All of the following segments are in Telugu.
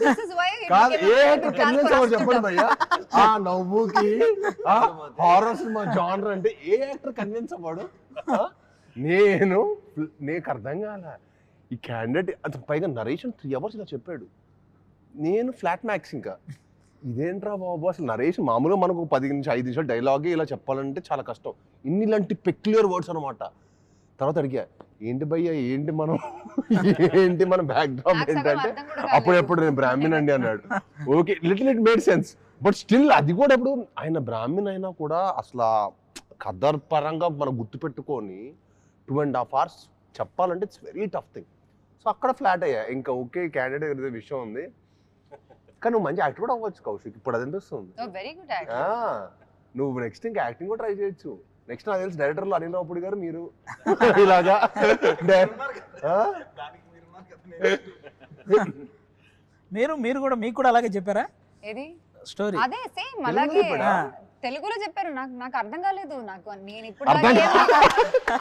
This is why కాదు ఏ యాక్టర్ కన్విన్స్ అవ్వడు చెప్పండి భయ్యా. ఆ నవ్వుకి ఆ హారర్ సినిమా జానర్ అంటే ఏ యాక్టర్ కన్విన్స్ అవ్వడు? నీకు అర్థం కాల ఈ క్యాండిడేట్ అది పైగా నరేషన్ 3 hours ఇలా చెప్పాడు. నేను ఫ్లాట్ మ్యాక్స్ ఇంకా ఇదేంట్రా బాబు అసలు నరేషన్ మామూలుగా మనకు 10 నుంచి 5 నిమిషాలు డైలాగే ఇలా చెప్పాలంటే చాలా కష్టం. ఇలాంటి పెక్యులర్ వర్డ్స్ అనమాట. తర్వాత అడిగా ఏంటి భయ్యా ఏంటి మన బ్యాక్ డ్రాప్ ఏంటంటే అప్పుడెప్పుడు నేను బ్రాహ్మణ్ అండి అన్నాడు. Okay little it made sense but still అది కూడా ఇప్పుడు ఆయన బ్రాహ్మణ్ అయినా కూడా అసలు కథర్ పరంగా మనం గుర్తుపెట్టుకొని 2.5 hours చెప్పాలంటే it's very tough thing. So అక్కడ ఫ్లాట్ అయ్యా ఇంకా ఓకే క్యాండిడేట్ విషయం ఉంది కానీ నువ్వు మంచి యాక్టర్ కూడా అవ్వచ్చు కౌశిక్ ఇప్పుడు అది అనిపిస్తుంది. నువ్వు నెక్స్ట్ ఇంకా యాక్టింగ్ కూడా ట్రై చేయొచ్చు. నెక్స్ట్ నాకు తెలిసి డైరెక్టర్లు అనిల్ రావుపూడి గారు మీరు ఇలాగా మీరు కూడా మీకు కూడా అలాగే చెప్పారా ఏది స్టోరీ? అదే సేమ్ అలాగే తెలుగులో చెప్పారు. నాకు అర్థం కాలేదు. నేను ఇప్పుడు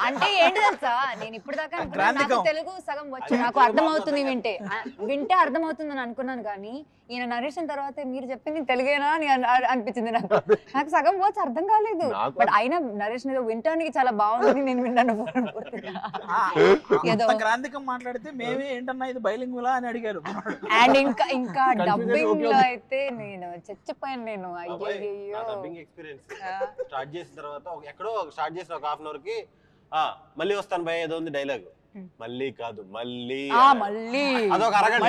అంటే ఏంటి తెలుసా నేను ఇప్పుడు దాకా నాకు తెలుగు సగం వచ్చు నాకు అర్థమవుతుంది వింటే అర్థమవుతుంది అని అనుకున్నాను కానీ ఈయన నరేషన్ తర్వాత మీరు చెప్పింది తెలుగేనా అని అనిపించింది నాకు సగం వచ్చు అర్థం కాలేదు. బట్ అయినా నరేషన్ ఏదో వింటానికి చాలా బాగుంది నేను విన్నాను. ఏదో గ్రాంధికం మాట్లాడితే మేమే ఏంటన్నా ఇది బైలింగులా అని అడిగారు. అండ్ ఇంకా డబ్బింగ్ లో అయితే నేను చచ్చిపోయాను. నేను అయ్యో స్టార్ట్ చేసిన తర్వాత ఎక్కడో స్టార్ట్ చేసిన ఒక 1/2 hour కి మళ్ళీ వస్తాను భయ ఏదో ఉంది డైలాగ్ మళ్ళీ కాదు మళ్ళీ అదొక అరగంట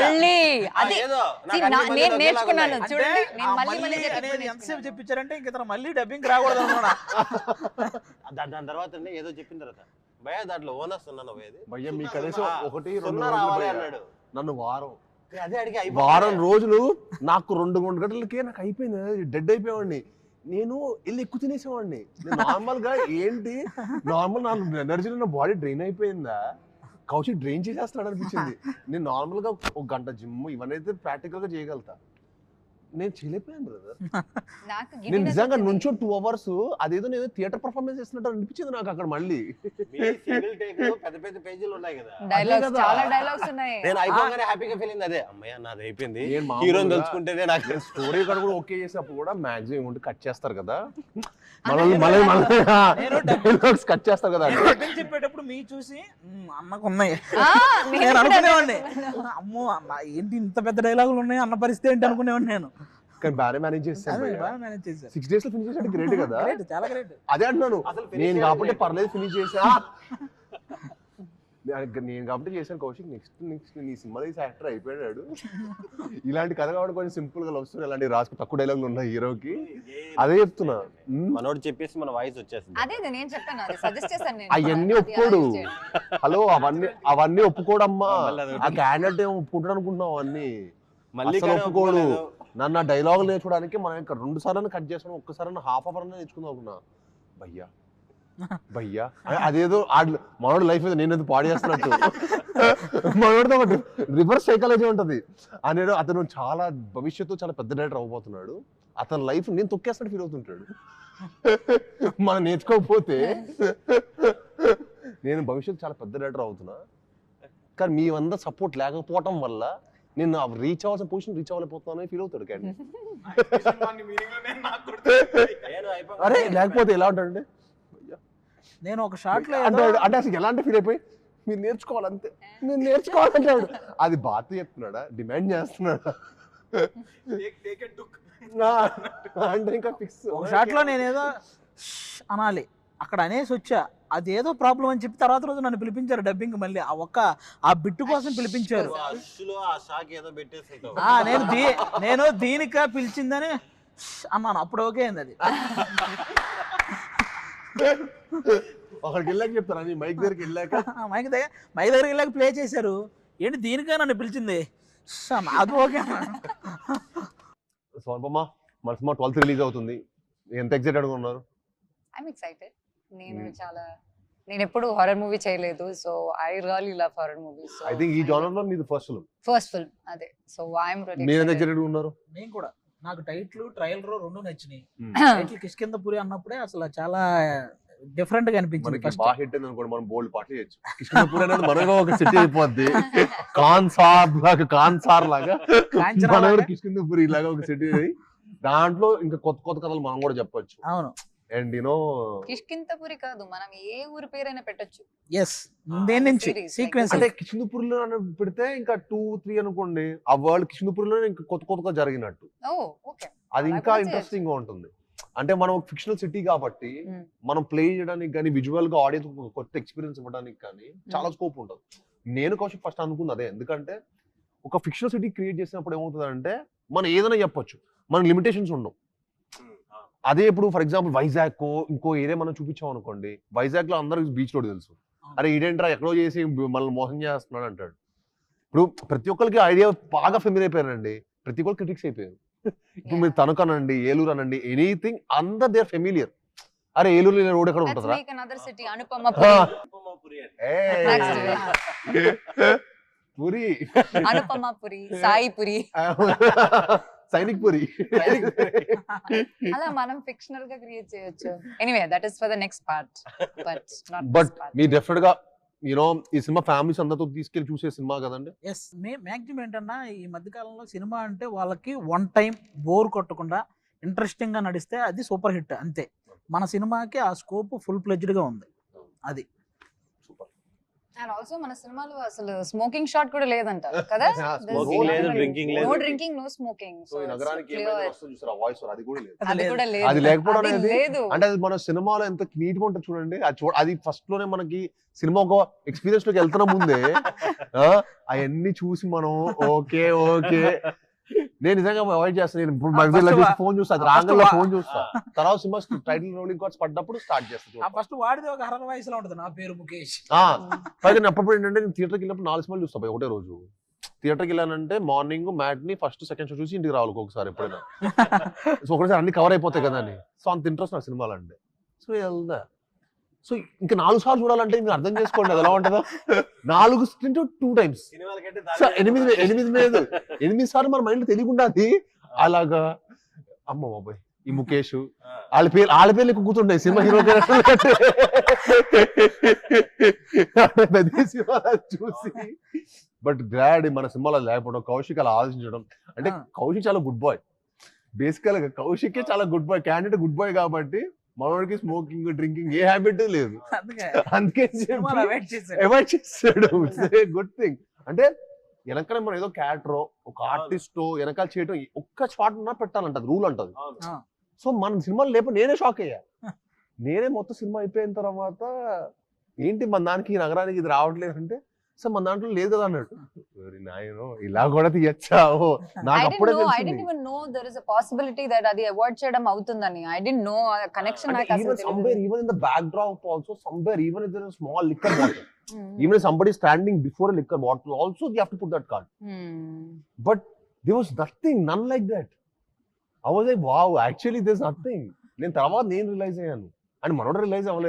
నేను నేర్చుకున్నాను చూడండి. నేను మళ్ళీ ఎంతసేపు చెప్పించారంటే ఇంక మళ్ళీ డబ్బింగ్ రాకూడదు అనమాట. దాని తర్వాత ఏదో చెప్పిన తర్వాత భయ దాంట్లో ఓనర్స్ ఉన్నాను భయ్య మీ కనీసం 1-2 రావాలి అన్నాడు. నన్ను వారం రోజులు నాకు 2 గంటలకే నాకు అయిపోయింది డెడ్ అయిపోయేవాడిని. నేను వెళ్ళి ఎక్కువ తినేసేవాడిని. నార్మల్ గా ఏంటి నార్మల్ నా ఎనర్జీ నా బాడీ డ్రైన్ అయిపోయిందా కౌశిక్ డ్రైన్ చేసేస్తాడు అనిపించింది. నేను నార్మల్ గా 1 గంట జిమ్ ఇవన్నీ అయితే ప్రాక్టికల్ గా చేయగలుగుతా. నేను చేయలేకపోయాను బ్రదర్. నేను నిజంగా నుంచో 2 hours అదేదో నేను థియేటర్ పర్ఫార్మెన్స్ చేస్తున్నట్టు అనిపించింది నాకు అక్కడ. మళ్ళీ పెద్ద పేజీలు ఉన్నాయి కదా చాలా డైలాగ్స్ ఉన్నాయి. నేను అయిపోగానే హ్యాపీగా ఫీల్ అయింది. అదే అమ్మయ్య నాది అయిపోయింది హీరోని తలుచుకుంటేనే నాకు స్టోరీ కూడా ఓకే చేసినప్పుడు కూడా మాక్సిమం ఉంటే కట్ చేస్తారు కదా కట్ చేస్తారు కదా చెప్పేటప్పుడు మీ చూసి అన్నకు ఉన్నాయి నేను అనుకునేవాడిని. అమ్మో అన్న ఏంటి ఇంత పెద్ద డైలాగులు ఉన్నాయి అన్న పరిస్థితి ఏంటి అనుకునేవాడిని నేను. కానీ బాగా మేనేజ్ చేస్తాను. 6 days లో ఫినిష్ చేసాడు గ్రేట్ కదా. చాలా గ్రేట్. అదే అంటున్నాను నేను కాబట్టి పర్లేదు ఫినిష్ చేసా. నేను కాబట్టి చేశాను కౌశిక్. నెక్స్ట్ నీ సినిమాలో యాక్టర్ అయిపోయాడు. ఇలాంటి కథ కాబట్టి కొంచెం సింపుల్ గా లవ్ స్టోరీ అలాంటి రాసుకు తక్కువ డైలాగులు ఉన్నాయి హీరోకి. అదే చెప్తున్నా మనోడు చెప్పేసి మన వాయిస్ వచ్చేసింది. అవన్నీ ఒప్పుకోడు. హలో అవన్నీ ఒప్పుకోడమ్మా. ఆ క్యాండిడేట్ ఏమో ఒప్పుకుంటాడు అనుకుంటున్నావు అవన్నీ మళ్ళీ ఒప్పుకోడు. నన్ను ఆ డైలాగులు నేర్చుకోవడానికి మనం ఇంకా 2 సార్లు కట్ చేసాను. ఒక్కసారి 1/2 hour నేర్చుకుందాం అనుకున్నా. భయ్యా అదేదో మనోడు లైఫ్ మీద నేను పాడు చేస్తున్నట్టు మనోడితో ఒకటి రివర్స్ సైకాలజీ ఉంటది. అతను చాలా భవిష్యత్తు చాలా పెద్ద డైరెక్టర్ అవ్వబోతున్నాడు. అతని లైఫ్ నేను తొక్కేస్తాడు ఫీల్ అవుతుంటాడు. మనం నేర్చుకోకపోతే నేను భవిష్యత్తు చాలా పెద్ద డైరెక్టర్ అవుతున్నా కానీ మీ వంద సపోర్ట్ లేకపోవటం వల్ల నేను రీచ్ అవ్వాల్సిన పొజిషన్ రీచ్ అవ్వలేకపోతున్నాను ఫీల్ అవుతాడు క్యాండిడేట్. అరే లేకపోతే ఎలా ఉంటాడంటే నేను ఒక షాట్ లో అంటే అసలు ఎలాంటి ఫీల్ అయిపోయి మీరు నేర్చుకోవాలంతే నేను నేర్చుకోవాలంటాడు. అది బాధ చెప్తున్నాడా డిమాండ్ చేస్తున్నాడా అంటే ఇంకా ఫిక్స్. ఒక షాట్ లో నేనేదో అనాలి అక్కడ అనేసి వచ్చా అదేదో ప్రాబ్లం అని చెప్పి తర్వాత రోజు నన్ను పిలిపించారు డబ్బింగ్. మళ్ళీ ఆ బిట్టు కోసం పిలిపించారు. నేను దీనికా పిలిచిందని అన్నాను. అప్పుడు ఓకే అయింది అది. ఒకరికి వెళ్ళాక చెప్తాను మైక్ దగ్గరికి వెళ్ళాక మైక్ దగ్గరికి వెళ్ళాక ప్లే చేశారు. ఏంటి దీనికా నన్ను పిలిచింది అది ఓకే. స్వర్ణమ్మ మన సినిమా 12th రిలీజ్ అవుతుంది. ఎంత ఎక్సైటెడ్ గా ఉన్నారు? I'm excited. నేను ఎప్పుడు హారర్ మూవీ చేయలేదు. So I really love horror movies. I think ఈ జోనర్ లో మీది ఫస్ట్ ఫిల్మ్ అదే. So I'm ready. మీరు ఎంత ఎక్సైటెడ్ గా ఉన్నారు? నేను కూడా. నాకు టైటిల్ ట్రయల్ 2 నచ్చినాయి. టైటిల్ కిష్కిందపురి అన్నప్పుడే అసలు చాలా డిఫరెంట్ గా అనిపించింది మనకి ఫస్ట్. బాగా హిట్ అయింది అనుకోండి, మనం బోల్డ్ పాటలు చేయొచ్చు. కృష్ణపూర్ అనేది మనలో ఒక సిటీ అయిపోద్ది. కాన్సార్ లాగా కాంచనా మన లాగా. కృష్ణపూరి లాగా ఒక సిటీ. దాంట్లో ఇంకా కొత్త కొత్త కథలు మనం కూడా చెప్పొచ్చు. అవును, అండ్ కిష్కింతపురి కాదు, మనం ఏ ఊరి పేరైనా పెట్టొచ్చు. ఎస్, దేని నుంచి series, సీక్వెన్స్ అంటే కిష్ణపూరిలో పెడితే ఇంకా 2-3 అనుకోండి, ఆ వరల్డ్ కిష్ణపూరిలో ఇంకా కొత్త కొత్తగా జరిగినట్టు. ఓ ఓకే. అది అలా ఇంకా కూడా ఇంట్రెస్టింగ్ గా ఉంటుంది. అంటే మనం ఫిక్షనల్ సిటీ కాబట్టి Hmm. మనం ప్లే చేయడానికి కానీ విజువల్ గా ఆడియన్స్ కొత్త ఎక్స్పీరియన్స్ ఇవ్వడానికి కానీ చాలా స్కోప్ ఉంటుంది. నేను కౌశిక్ ఫస్ట్ అనుకుంది అదే. ఎందుకంటే ఒక ఫిక్షనల్ సిటీ క్రియేట్ చేసినప్పుడు ఏమవుతుందంటే మనం ఏదైనా చెప్పొచ్చు, మనకి లిమిటేషన్స్ ఉండవు. అదే ఇప్పుడు ఫర్ ఎగ్జాంపుల్ వైజాగ్ ఇంకో ఏరియా మనం చూపించాం అనుకోండి, వైజాగ్ లో అందరికి బీచ్ రోడ్ తెలుసు, అరే ఇదేంట్రా ఎక్కడో చేసి మనల్ని మోసం చేస్తున్నాడు అంటాడు. ఇప్పుడు ప్రతి ఒక్కరికి ఐడియా బాగా ఫెమిలియర్ అయిపోయారండి, ప్రతి ఒక్కరు క్రిటిక్స్ అయిపోయారు. ఇప్పుడు మీరు తణుకు అనండి, ఏలూరు అనండి, ఎనీథింగ్ అందరు దే ఆర్ ఫెమిలియర్. అరే ఏలూరు రోడ్ ఎక్కడ Let's ఉంటుందా? make another city, అనుపమపురి. Puri, అనుపమపురి, Saipuri. Sainik puri. అలా మనం ఫిక్షనల్ గా క్రియేట్ చేయొచ్చు. Anyway that is for the next part, but not but this part. Me definite గా ఈ సినిమా ఫ్యామిలీస్ అందరితో తీసుకెళ్లి చూసే సినిమా కదండి. ఎస్, మ్యాక్సిమం ఏంటన్నా ఈ మధ్యకాలంలో సినిమా అంటే వాళ్ళకి వన్ టైం బోర్ కొట్టకుండా ఇంట్రెస్టింగ్ గా నడిస్తే అది సూపర్ హిట్ అంతే. మన సినిమాకి ఆ స్కోప్ ఫుల్ ఫ్లెడ్జ్డ్ గా ఉంది. అది అండ్ ఆల్సో మన సినిమాలో అసలు స్మోకింగ్ షాట్ కూడా లేదంట కదా. Smoking లేదు, drinking లేదు. No drinking, no smoking. So ఈ నగరానికి ఏమైనా వస్తుంది చూసారా, వాయిస్ అది కూడా లేదు. అది కూడా లేదు. అది లేకపోవడం అది అనేది లేదు. అంటే అది మన సినిమాలో ఎంత నీట్ గా ఉంటుంది చూడండి. అది ఫస్ట్ లోనే మనకి సినిమా ఒక ఎక్స్పీరియన్స్ లోకి వెళ్తున్న ముందే అవన్నీ చూసి మనం ఓకే నేను నిజంగా అవాయిడ్ చేస్తాను. నేను ఇప్పుడు ఫోన్ చూస్తా, అది రాంగల్లో ఫోన్ చూస్తా, తర్వాత సినిమా టైటిల్ రోలింగ్ కార్డ్స్ పడ్డప్పుడు స్టార్ట్ చేస్తాను. ఫస్ట్ వాడిది ఒక హర్రర్ వాయిస్ లో ఉంటుంది, నా పేరు ముఖేష్. పైగా అప్పుడు ఏంటంటే నేను థియేటర్కి వెళ్ళినప్పుడు 4 సినిమాలు చూస్తా ఒకటే రోజు. థియేటర్కి వెళ్ళానంటే morning matinee first second show చూసి ఇంటికి రావాలి ఒకసారి ఎప్పుడైనా. సో ఒకసారి అన్ని కవర్ అయిపోతాయి కదా అని. సో అంత ఇంట్రెస్ట్ నాకు సినిమాలు అంటే. సో వెళ్దా, సో ఇంకా 4 సార్లు చూడాలంటే ఇంకా అర్థం చేసుకోండి అది ఎలా ఉంటుందో. 4 2 times, సో 8 సార్లు మన మైండ్ తెలియకుండా అది అలాగా. అమ్మ బాబాయ్, ఈ ముఖేష్ వాళ్ళ పేర్లు ఎక్కువ కూర్చుంటాయి సినిమా హీరో చూసి. బట్ గ్లాడ్ మన సినిమాలో లేకపోవడం, కౌశిక్ అలా ఆలోచించడం. అంటే కౌశిక్ చాలా గుడ్ బాయ్. బేసికల్ గా కౌశిక్ చాలా good boy, candidate good boy కాబట్టి మనోడికి స్మోకింగ్ డ్రింకింగ్ ఏ హ్యాబిట్ లేదు. అందుకే అవాయిడ్ చేస్తాడు. Good thing. అంటే వెనకాల మనం ఏదో క్యారెక్టర్ ఒక ఆర్టిస్ట్ వెనకాల చేయడం ఒక్క షాట్ ఉన్నా పెట్టాలంట, అది రూల్ అంటది. సో మన సినిమాలు లేకపోతే నేనే షాక్ అయ్యా. నేనే మొత్తం సినిమా అయిపోయిన తర్వాత ఏంటి మన దానికి నగరానికి ఇది రావట్లేదు అంటే, సో మన దాంట్లో లేదు కదా అన్నట్టు. నాయనో ఇలా కూడా తీయచ్చా, నాకు అప్పుడే I didn't even know there is a possibility that అది అవాయిడ్ చేయడం అవుతుందని. I didn't know a connection నాకు అసలు somewhere even in the backdrop also somewhere even if there is a small liquor bottle, even if somebody is standing before a liquor bottle also you have to put that card. But there was none like that. I was like wow, actually there's nothing. నేను తర్వాత నేను రియలైజ్ అయ్యాను, అండ్ మనోడు రియలైజ్ అవ్వలేదు.